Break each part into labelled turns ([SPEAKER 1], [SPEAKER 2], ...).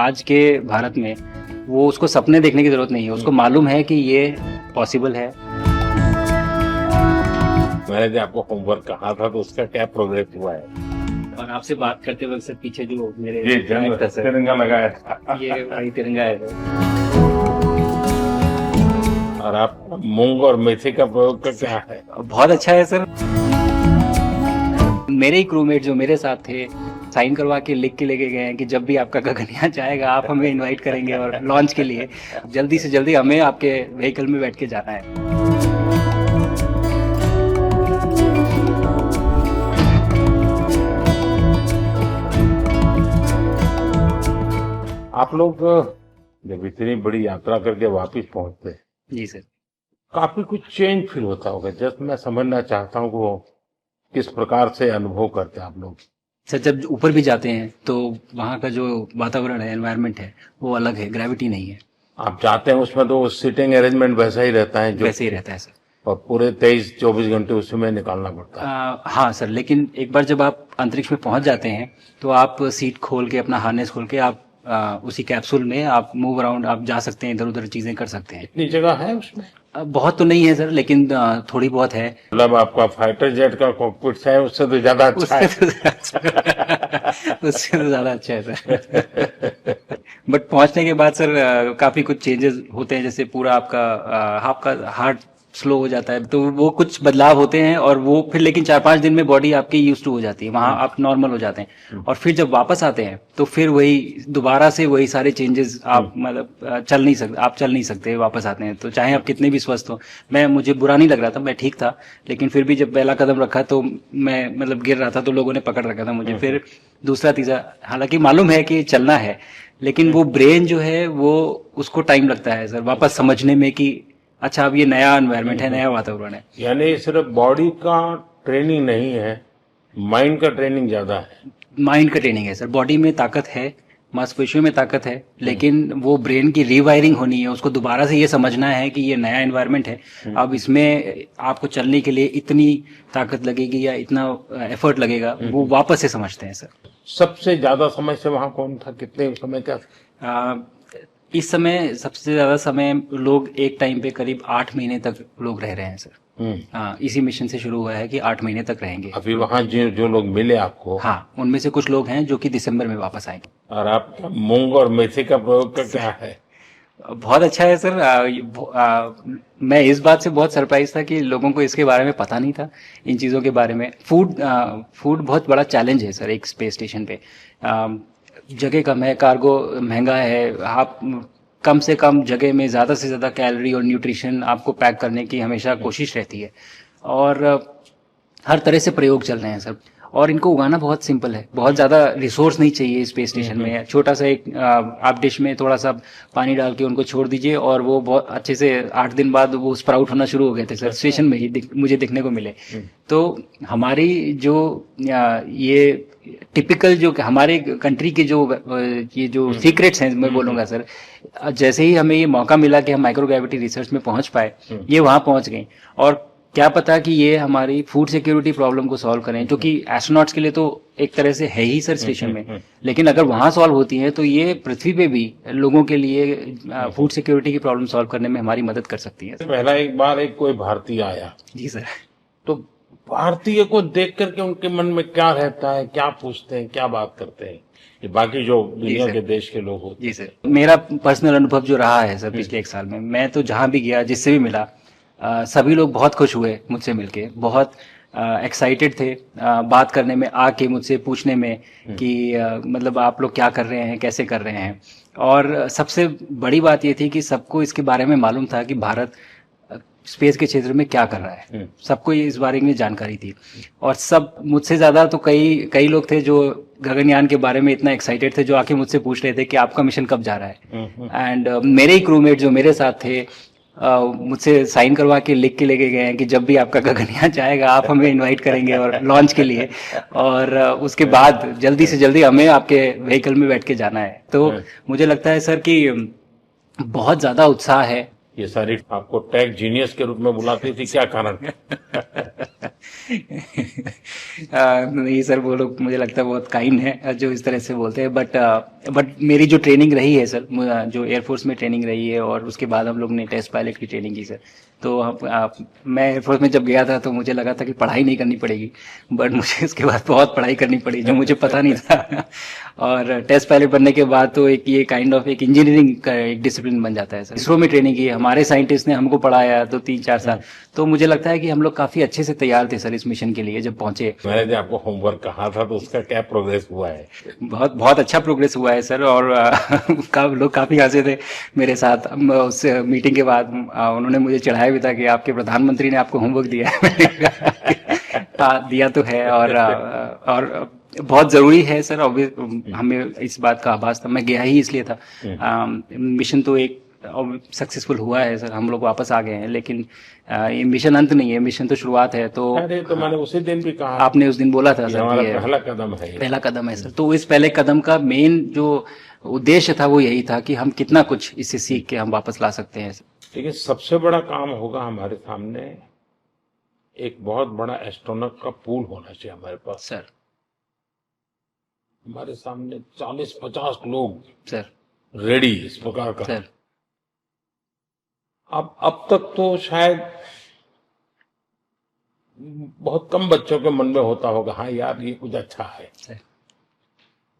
[SPEAKER 1] आज के भारत में वो उसको सपने देखने की जरूरत नहीं है, उसको मालूम है कि ये पॉसिबल है।
[SPEAKER 2] मैंने जो आपको होमवर्क कहा था तो उसका क्या प्रोग्रेस हुआ है?
[SPEAKER 1] और आपसे बात करते वक्त सर पीछे जो मेरे
[SPEAKER 2] ये जंग तिरंगा लगाया था।
[SPEAKER 1] ये वही तिरंगा है सर।
[SPEAKER 2] और आप मूंग और मेथी का प्रयोग का क्या है?
[SPEAKER 1] बहुत अच्छा है सर। मेरे ही क्रूमेट जो मेरे साथ थे साइन करवा के लिख के लेके गए हैं कि जब भी आपका गगनयान जाएगा आप हमें इनवाइट करेंगे और लॉन्च के लिए जल्दी से जल्दी हमें आपके व्हीकल में बैठ के जाना है।
[SPEAKER 2] आप लोग जब इतनी बड़ी यात्रा करके वापस पहुंचते हैं,
[SPEAKER 1] जी सर।
[SPEAKER 2] काफी कुछ चेंज फील होता होगा। जस्ट मैं समझना चाहता हूँ वो किस प्रकार से अनुभव करते हैं आप लोग।
[SPEAKER 1] सर जब ऊपर भी जाते हैं तो वहाँ का जो वातावरण है, एनवायरनमेंट है, वो अलग है, ग्रेविटी नहीं है।
[SPEAKER 2] आप जाते हैं उसमें तो सीटिंग अरेंजमेंट वैसा ही रहता है जो
[SPEAKER 1] वैसे ही रहता है सर।
[SPEAKER 2] और पूरे 23-24 घंटे उसमें निकालना पड़ता है।
[SPEAKER 1] हाँ सर, लेकिन एक बार जब आप अंतरिक्ष में पहुंच जाते हैं तो आप सीट खोल के अपना हार्नेस खोल के आप उसी कैप्सूल में आप मूव अराउंड आप जा सकते हैं, इधर उधर चीजें कर सकते हैं।
[SPEAKER 2] इतनी जगह है उसमें?
[SPEAKER 1] बहुत तो नहीं है सर, लेकिन थोड़ी बहुत है।
[SPEAKER 2] मतलब आपका फाइटर जेट का कॉकपिट है उससे तो ज्यादा अच्छा है।
[SPEAKER 1] उससे तो ज्यादा अच्छा है सर। बट पहुंचने के बाद सर काफी कुछ चेंजेस होते हैं, जैसे पूरा आपका हार्ट स्लो हो जाता है, तो वो कुछ बदलाव होते हैं और वो फिर लेकिन 4-5 दिन में बॉडी आपकी यूज टू हो जाती है, वहां आप नॉर्मल हो जाते हैं। और फिर जब वापस आते हैं तो फिर वही दोबारा से वही सारे चेंजेस आप मतलब चल नहीं सकते वापस आते हैं, तो चाहे आप कितने भी स्वस्थ हो। मुझे बुरा नहीं लग रहा था, मैं ठीक था, लेकिन फिर भी जब पहला कदम रखा तो मैं मतलब गिर रहा था तो लोगों ने पकड़ रखा था मुझे। फिर दूसरा तीसरा, हालांकि मालूम है कि चलना है, लेकिन वो ब्रेन जो है वो उसको टाइम लगता है सर वापस समझने में कि अच्छा अब ये नया एनवायरनमेंट है, नया वातावरण है।
[SPEAKER 2] यानी सिर्फ बॉडी का ट्रेनिंग नहीं है, माइंड का ट्रेनिंग ज्यादा है।
[SPEAKER 1] माइंड का ट्रेनिंग है सर। बॉडी में ताकत है, मांसपेशियों में ताकत है, लेकिन वो ब्रेन की रीवायरिंग होनी है, उसको दोबारा से ये समझना है कि ये नया एनवायरनमेंट है। अब इसमें आपको चलने के लिए इतनी ताकत लगेगी या इतना एफर्ट लगेगा, वो वापस से समझते हैं सर।
[SPEAKER 2] सबसे ज्यादा समय से वहां कौन था? कितने समय का?
[SPEAKER 1] इस समय सबसे ज्यादा समय लोग एक टाइम पे करीब 8 महीने तक लोग रह रहे हैं सर। हाँ, इसी मिशन से शुरू हुआ है कि 8 महीने तक रहेंगे।
[SPEAKER 2] अभी वहां जो लोग मिले आपको?
[SPEAKER 1] हाँ, उनमें से कुछ लोग हैं जो कि दिसंबर में वापस आएंगे।
[SPEAKER 2] और आप मूंग और मेथी का प्रयोग का क्या है?
[SPEAKER 1] बहुत अच्छा है सर। मैं इस बात से बहुत सरप्राइज था कि लोगों को इसके बारे में पता नहीं था, इन चीज़ों के बारे में। फूड बहुत बड़ा चैलेंज है सर एक स्पेस स्टेशन पे। जगह कम है, कार्गो महंगा है, आप कम से कम जगह में ज़्यादा से ज़्यादा कैलोरी और न्यूट्रिशन आपको पैक करने की हमेशा कोशिश रहती है। और हर तरह से प्रयोग चल रहे हैं सर। और इनको उगाना बहुत सिंपल है, बहुत ज़्यादा रिसोर्स नहीं चाहिए स्पेस स्टेशन में। छोटा सा एक आप डिश में थोड़ा सा पानी डाल के उनको छोड़ दीजिए और वो बहुत अच्छे से 8 दिन बाद वो स्प्राउट होना शुरू हो गए थे सर, स्टेशन में ही मुझे देखने को मिले। तो हमारी जो ये टिपिकल जो हमारे कंट्री के जो ये जो सीक्रेट्स हैं मैं बोलूँगा सर, जैसे ही हमें ये मौका मिला कि हम माइक्रोग्रेविटी रिसर्च में पहुंच पाए, ये वहाँ पहुंच गए। और क्या पता कि ये हमारी फूड सिक्योरिटी प्रॉब्लम को सॉल्व करें, जो कि एस्ट्रोनॉट्स के लिए तो एक तरह से है ही सर स्टेशन में, लेकिन अगर वहां सॉल्व होती है तो ये पृथ्वी पे भी लोगों के लिए फूड सिक्योरिटी की प्रॉब्लम सॉल्व करने में हमारी मदद कर सकती है।
[SPEAKER 2] पहला एक बार एक कोई भारतीय आया।
[SPEAKER 1] जी सर।
[SPEAKER 2] तो भारतीय को देख करके उनके मन में क्या रहता है, क्या पूछते हैं, क्या बात करते हैं, ये बाकी जो दुनिया के देश के लोग होते हैं?
[SPEAKER 1] जी सर, मेरा पर्सनल अनुभव जो रहा है सर पिछले 1 साल में, मैं तो जहां भी गया जिससे भी मिला, सभी लोग बहुत खुश हुए मुझसे मिलके, बहुत एक्साइटेड थे बात करने में, आके मुझसे पूछने में कि मतलब आप लोग क्या कर रहे हैं, कैसे कर रहे हैं। और सबसे बड़ी बात ये थी कि सबको इसके बारे में मालूम था कि भारत स्पेस के क्षेत्र में क्या कर रहा है, सबको इस बारे में जानकारी थी। और सब मुझसे ज्यादा तो कई लोग थे जो गगनयान के बारे में इतना एक्साइटेड थे, जो आके मुझसे पूछ रहे थे कि आपका मिशन कब जा रहा है। एंड मेरे ही क्रूमेट जो मेरे साथ थे मुझसे साइन करवा के लिख के लेके गए हैं कि जब भी आपका गगनयान जाएगा आप हमें इनवाइट करेंगे और लॉन्च के लिए, और उसके बाद जल्दी से जल्दी हमें आपके व्हीकल में बैठ के जाना है। तो मुझे लगता है सर कि बहुत ज़्यादा उत्साह है
[SPEAKER 2] ये सारी आपको टेक जीनियस के रूप में बुलाती थी, क्या कारण?
[SPEAKER 1] नहीं सर, वो लोग मुझे लगता है बहुत काइंड है जो इस तरह से बोलते हैं, बट मेरी जो ट्रेनिंग रही है सर, जो एयरफोर्स में ट्रेनिंग रही है और उसके बाद हम लोग ने टेस्ट पायलट की ट्रेनिंग की सर। तो मैं एयरफोर्स में जब गया था तो मुझे लगा था कि पढ़ाई नहीं करनी पड़ेगी, बट मुझे इसके बाद बहुत पढ़ाई करनी पड़ी जो मुझे पता नहीं था। और टेस्ट पायलट बनने के बाद तो एक ये काइंड ऑफ एक इंजीनियरिंग का एक डिसिप्लिन बन जाता है सर। इसरो में ट्रेनिंग की, हमारे साइंटिस्ट ने हमको पढ़ाया तो 3-4 साल। तो मुझे लगता है कि हम लोग काफी अच्छे से तैयार थे सर इस मिशन के लिए जब पहुंचे।
[SPEAKER 2] मैंने जो आपको होमवर्क कहा था तो उसका क्या प्रोग्रेस हुआ है?
[SPEAKER 1] बहुत बहुत अच्छा प्रोग्रेस हुआ है सर। और लोग काफी हंसे थे मेरे साथ। उस मीटिंग के बाद उन्होंने मुझे चढ़ाया भी था कि आपके प्रधानमंत्री ने आपको होमवर्क दिया है। मैंने कहा कि, हाँ, दिया तो है। और बहुत जरूरी है सर। हमें इस बात का आभास था, मैं गया ही इसलिए था। मिशन तो एक सक्सेसफुल हुआ है सर, हम लोग वापस आ गए हैं, लेकिन ये मिशन अंत नहीं है, मिशन तो शुरुआत है। तो
[SPEAKER 2] अरे तो मैंने उसी दिन भी कहा,
[SPEAKER 1] आपने उस दिन बोला था
[SPEAKER 2] ये
[SPEAKER 1] सर
[SPEAKER 2] हमारा
[SPEAKER 1] कि ये
[SPEAKER 2] पहला कदम है।
[SPEAKER 1] पहला कदम है सर। तो इस पहले कदम का मेन जो उद्देश्य था वो यही था कि हम कितना कुछ इससे सीख के हम वापस ला सकते हैं सर।
[SPEAKER 2] देखिए, सबसे बड़ा काम होगा हमारे सामने, एक बहुत बड़ा एस्ट्रोनॉट का पूल होना चाहिए हमारे पास।
[SPEAKER 1] सर
[SPEAKER 2] हमारे सामने 40-50 लोग
[SPEAKER 1] सर
[SPEAKER 2] रेडी इस प्रकार का।
[SPEAKER 1] सर
[SPEAKER 2] अब तक तो शायद बहुत कम बच्चों के मन में होता होगा, हाँ यार ये कुछ अच्छा है।
[SPEAKER 1] सर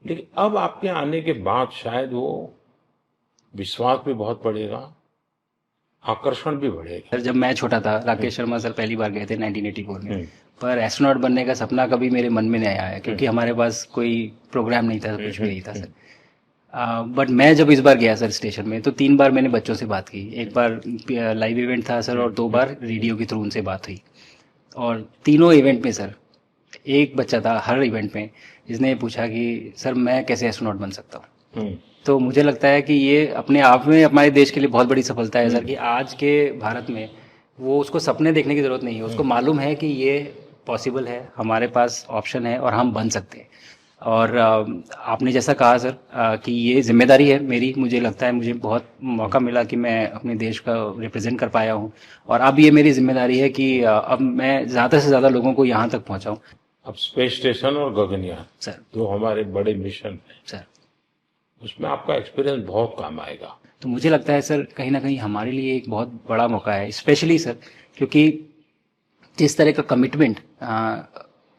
[SPEAKER 2] लेकिन अब आपके आने के बाद शायद वो विश्वास भी बहुत बढ़ेगा, आकर्षण भी बढ़ेगा।
[SPEAKER 1] सर जब मैं छोटा था, राकेश शर्मा सर पहली बार गए थे 1984 में,
[SPEAKER 2] हम्म।
[SPEAKER 1] पर एस्ट्रोनॉट बनने का सपना कभी मेरे मन में नहीं आया क्योंकि हमारे पास कोई प्रोग्राम नहीं था, कुछ भी नहीं था सर। बट मैं जब इस बार गया सर स्टेशन में, तो 3 बार मैंने बच्चों से बात की। एक बार लाइव इवेंट था सर, और 2 बार रेडियो के थ्रू उनसे बात हुई। और तीनों इवेंट में सर एक बच्चा था हर इवेंट में जिसने पूछा कि सर मैं कैसे एस्ट्रोनॉट बन सकता हूँ। तो मुझे लगता है कि ये अपने आप में हमारे देश के लिए बहुत बड़ी सफलता है सर, कि आज के भारत में वो उसको सपने देखने की ज़रूरत नहीं है, उसको मालूम है कि ये पॉसिबल है, हमारे पास ऑप्शन है और हम बन सकते हैं। और आपने जैसा कहा सर कि ये जिम्मेदारी है मेरी, मुझे लगता है मुझे बहुत मौका मिला कि मैं अपने देश का रिप्रेजेंट कर पाया हूँ। और अब ये मेरी जिम्मेदारी है कि अब मैं ज़्यादा से ज़्यादा लोगों को यहाँ तक पहुँचाऊँ।
[SPEAKER 2] अब स्पेस स्टेशन और गगनयान
[SPEAKER 1] सर
[SPEAKER 2] जो हमारे बड़े मिशन हैं,
[SPEAKER 1] सर
[SPEAKER 2] उसमें आपका एक्सपीरियंस बहुत काम आएगा।
[SPEAKER 1] तो मुझे लगता है सर कहीं ना कहीं हमारे लिए एक बहुत बड़ा मौका है, स्पेशली सर क्योंकि जिस तरह का कमिटमेंट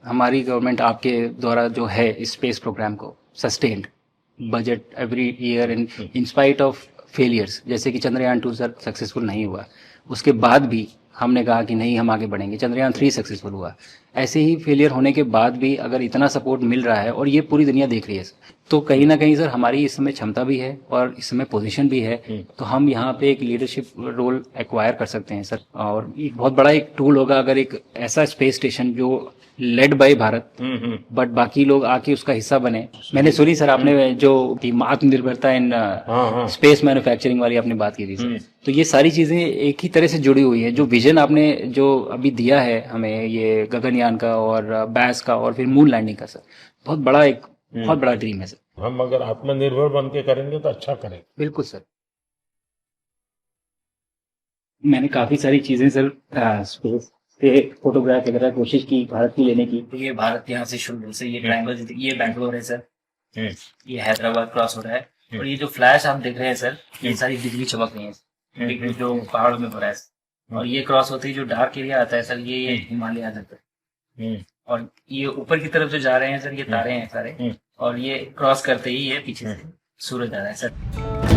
[SPEAKER 1] हमारी गवर्नमेंट आपके द्वारा जो है इस स्पेस प्रोग्राम को sustained budget every year in spite of failures, जैसे कि चंद्रयान 2 सर सक्सेसफुल नहीं हुआ, उसके बाद भी हमने कहा कि नहीं हम आगे बढ़ेंगे, चंद्रयान 3 सक्सेसफुल हुआ। ऐसे ही फेलियर होने के बाद भी अगर इतना सपोर्ट मिल रहा है और ये पूरी दुनिया देख रही है, तो कहीं ना कहीं सर हमारी इस समय क्षमता भी है और इस समय पोजीशन भी है, तो हम यहाँ पे एक लीडरशिप रोल एक्वायर कर सकते हैं सर। और एक बहुत बड़ा एक टूल होगा अगर एक ऐसा स्पेस स्टेशन जो लेड बाय भारत बट बाकी लोग आके उसका हिस्सा बने। मैंने सुनी सर आपने जो आत्मनिर्भरता इन स्पेस मैन्युफैक्चरिंग वाली आपने बात की थी सर, तो ये सारी चीजें एक ही तरह से जुड़ी हुई है। जो विजन आपने जो अभी दिया है हमें, ये गगनयान का और बैस का और फिर मून लैंडिंग का सर, बहुत बड़ा ड्रीम है सर।
[SPEAKER 2] हम अगर आत्मनिर्भर बन के करेंगे तो अच्छा करेंगे।
[SPEAKER 1] बिल्कुल सर। मैंने काफी सारी चीजें सर स्पेस से फोटोग्राफ वगैरह कोशिश की भारत की लेने की। तो ये भारत यहाँ से शुरू से ये ट्रायंगल, ये बैंगलोर है सर, ये हैदराबाद क्रॉस हो रहा है, और ये जो फ्लैश आप देख रहे हैं सर, ये सारी बिजली चमक रही है, बिजली जो पहाड़ों में हो रहा है। और ये क्रॉस होते ही जो डार्क एरिया आता है सर, ये हिमालय आ जाता है। और ये ऊपर की तरफ जो जा रहे हैं सर, ये तारे हैं सारे, और ये क्रॉस करते ही ये पीछे से सूरज आ रहा है सर।